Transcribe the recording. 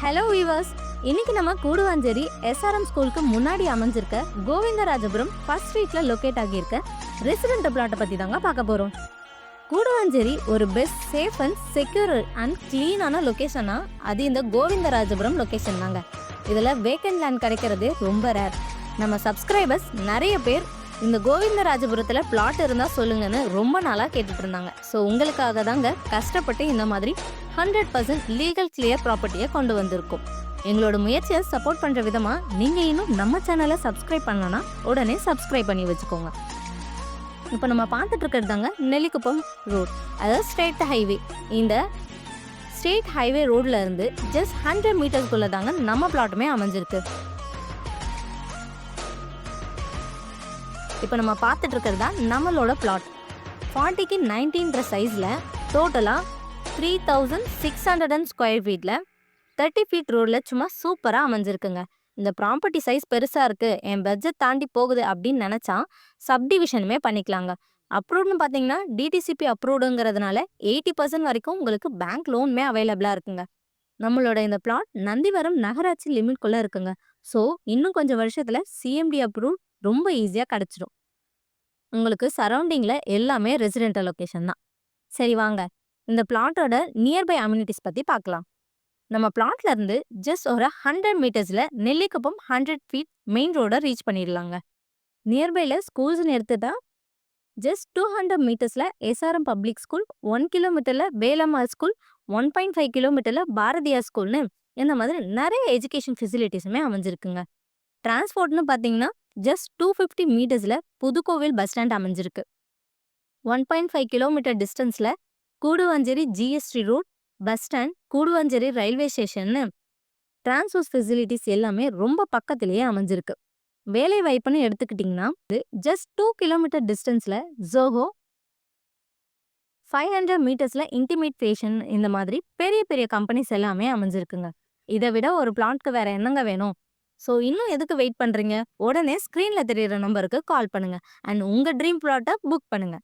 Hello viewers, இன்னைக்கு நம்ம Guduvancheri SRM ஸ்கூலுக்கு முன்னாடி அமைஞ்சிருக்க கோவிந்தராஜபுரம் ஃபர்ஸ்ட் ஸ்ட்ரீட்ல லொக்கேட் ஆகியிருக்க ரெசிடென்ட் பிளாட்டை பத்தி தாங்க பார்க்க போறோம். கூடுவாஞ்சேரி ஒரு best safe and secure and கிளீனான லொகேஷனா அது இந்த கோவிந்தராஜபுரம் லொகேஷன் தாங்க. இதுல வேக்கன்ட் லேண்ட் கிடைக்கிறதே ரொம்ப ரேர். நம்ம சப்ஸ்கிரைபர்ஸ் நிறைய பேர் இந்த கோவிந்தராஜபுரத்துல பிளாட் இருந்தா சொல்லுங்கன்னு ரொம்ப நாளா கேட்டுட்டு இருந்தாங்க. ஸோ உங்களுக்காக தாங்க கஷ்டப்பட்டு இந்த மாதிரி 100% லீகல் கிளியர் ப்ராப்பர்ட்டியை கொண்டு வந்திருக்கோம். எங்களோட முயற்சியை சப்போர்ட் பண்ற விதமா நீங்க இன்னும் நம்ம சேனலை சப்ஸ்கிரைப் பண்ணலன்னா உடனே சப்ஸ்கிரைப் பண்ணி வச்சுக்கோங்க. இப்போ நம்ம பார்த்துட்டு இருக்கிறது தாங்க நெல்லிக்குப்பம் ரோட், அதாவது ஸ்டேட் ஹைவே. இந்த ஸ்டேட் ஹைவே ரோட்ல இருந்து ஜஸ்ட் 100 மீட்டர்ஸ்குள்ள தாங்க நம்ம பிளாட்டுமே அமைஞ்சிருக்கு. இப்போ நம்ம பார்த்துட்டு இருக்கிறது தான் நம்மளோட பிளாட். 40க்கு 19ன்ற சைஸில் டோட்டலாக 3600 ஸ்கொயர் ஃபீட்டில் 30 ஃபீட் ரோடில் சும்மா சூப்பராக அமைஞ்சிருக்குங்க. இந்த ப்ராப்பர்ட்டி சைஸ் பெருசாக இருக்குது, என் பட்ஜெட் தாண்டி போகுது அப்படின்னு நினச்சா சப்டிவிஷனுமே பண்ணிக்கலாங்க. அப்ரூவ்னு பார்த்தீங்கன்னா டிடிசிபி அப்ரூவ்டுங்கிறதுனால 80% வரைக்கும் உங்களுக்கு பேங்க் லோனுமே அவைலபிளாக இருக்குங்க. நம்மளோட இந்த பிளாட் நந்திவரம் நகராட்சி லிமிட்குள்ளே இருக்குங்க. ஸோ இன்னும் கொஞ்சம் வருஷத்தில் சிஎம்டி அப்ரூவ் ரொம்ப ஈஸியாக கிடச்சிடும். உங்களுக்கு சரௌண்டிங்கில் எல்லாமே ரெசிடென்டல் லொக்கேஷன் தான். சரி வாங்க, இந்த பிளாட்டோட நியர்பை அம்யூனிட்டிஸ் பற்றி பார்க்கலாம். நம்ம பிளாட்ல இருந்து ஜஸ்ட் ஒரு 100 மீட்டர்ஸில் நெல்லிக்குப்பம் 100 ஃபீட் மெயின் ரோடை ரீச் பண்ணிடலாங்க. நியர்பையில் ஸ்கூல்ஸ்னு எடுத்துட்டா ஜஸ்ட் 200 மீட்டர்ஸில் எஸ்ஆர்எம் பப்ளிக் ஸ்கூல், 1 கிலோமீட்டரில் வேலம்மாள் ஸ்கூல், 1.5 கிலோமீட்டரில் பாரதியார் ஸ்கூல்னு இந்த மாதிரி நிறைய எஜுகேஷன் ஃபெசிலிட்டிஸுமே அமைஞ்சிருக்குங்க. டிரான்ஸ்போர்ட்னு பார்த்தீங்கன்னா ஜஸ்ட் 250 மீட்டர்ஸில் புதுக்கோவில் பஸ் ஸ்டாண்ட் அமைஞ்சிருக்கு. 1.5 கிலோமீட்டர் டிஸ்டன்ஸில் Guduvanchery GST road, bus stand, Guduvanchery railway ஸ்டேஷன்னு டிரான்ஸ்போர்ட் ஃபெசிலிட்டிஸ் எல்லாமே ரொம்ப பக்கத்திலேயே அமைஞ்சிருக்கு. வேலை வாய்ப்புன்னு எடுத்துக்கிட்டிங்கன்னா ஜஸ்ட் 2 கிலோமீட்டர் டிஸ்டன்ஸில் ஜோஹோ, 500 மீட்டர்ஸில் இன்டிமேட் ஃபேஷன், இந்த மாதிரி பெரிய பெரிய கம்பெனிஸ் எல்லாமே அமைஞ்சிருக்குங்க. இதை விட ஒரு பிளாட்க்கு வேற என்னங்க வேணும்? ஸோ இன்னும் எதுக்கு வெயிட் பண்ணுறீங்க? உடனே ஸ்க்ரீனில் தெரியிற நம்பருக்கு கால் பண்ணுங்கள் அண்ட் உங்கள் ட்ரீம் பிளாட்டை புக் பண்ணுங்கள்.